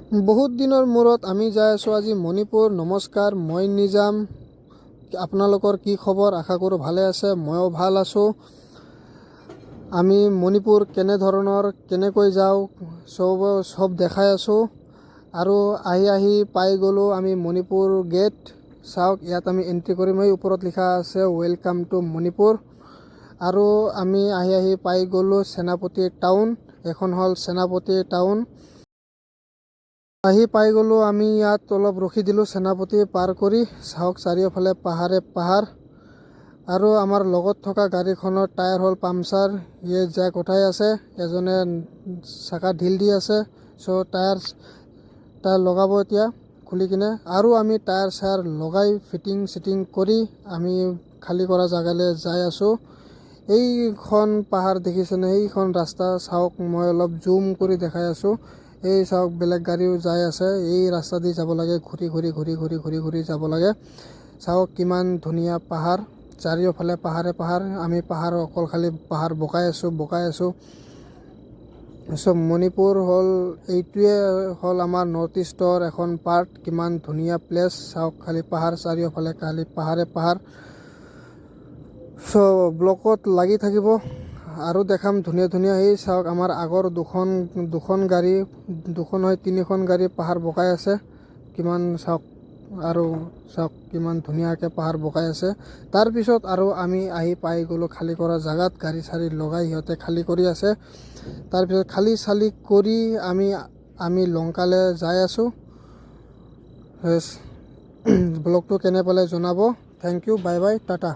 বহুত দিনৰ মূৰত আমি যাই আছোঁ আজি মণিপুৰ। নমস্কাৰ, মই নিজাম। আপোনালোকৰ কি খবৰ? আশা কৰোঁ ভালে আছে, ময়ো ভাল আছোঁ। আমি মণিপুৰ কেনেকৈ যাওঁ সব দেখাই আছোঁ। আৰু আহি পাই গ'লোঁ আমি মণিপুৰ গেট। চাওক, ইয়াত আমি এণ্ট্ৰি কৰিম। এই ওপৰত লিখা আছে ৱেলকাম টু মণিপুৰ। আৰু আমি আহি পাই গ'লোঁ সেনাপতি টাউন। এখন হ'ল সেনাপতি টাউন। আহি পাই গ'লোঁ আমি ইয়াত অলপ ৰখি দিলোঁ সেনাপতি পাৰ কৰি। চাওক, চাৰিওফালে পাহাৰ। আৰু আমাৰ লগত থকা গাড়ীখনৰ টায়াৰ হ'ল পামচাৰ। ইয়ে জেক উঠাই আছে, এজনে চাকা ঢিল দি আছে। টায়াৰ লগাব এতিয়া খুলি কিনে। আৰু আমি টায়াৰ লগাই ফিটিং কৰি আমি খালী কৰা জেগালৈ যাই আছোঁ। এইখন পাহাৰ দেখিছেনে? এইখন ৰাস্তা চাওক, মই অলপ জুম কৰি দেখাই আছোঁ। এই চাওক, বেলেগ গাড়ীও যাই আছে। এই ৰাস্তা দি যাব লাগে, ঘূৰি যাব লাগে। চাওক কিমান ধুনীয়া পাহাৰ, চাৰিওফালে পাহাৰ। আমি অকল খালি পাহাৰ বগাই আছোঁ। চব মণিপুৰ এইটোৱে হ'ল আমাৰ নৰ্থ ইষ্টৰ এখন পাৰ্ট। কিমান ধুনীয়া প্লেচ চাওক, খালি পাহাৰ, চাৰিওফালে খালি পাহাৰ। ব্লকত লাগি থাকিব আৰু দেখাম ধুনীয়া। এই চাওক, আমাৰ আগৰ তিনিখন গাড়ী পাহাৰ বগাই আছে। কিমান চাওক, আৰু চাওক কিমান ধুনীয়াকৈ পাহাৰ বগাই আছে। তাৰপিছত আৰু আমি আহি পাই গ'লোঁ খালী কৰা জেগাত। গাড়ী চাৰি লগাই সিহঁতে খালী কৰি আছে। তাৰপিছত খালী কৰি আমি লংকালৈ যাই আছোঁ। ব্লগটো কেনে পালে জনাব। থেংক ইউ, বাই, টাটা।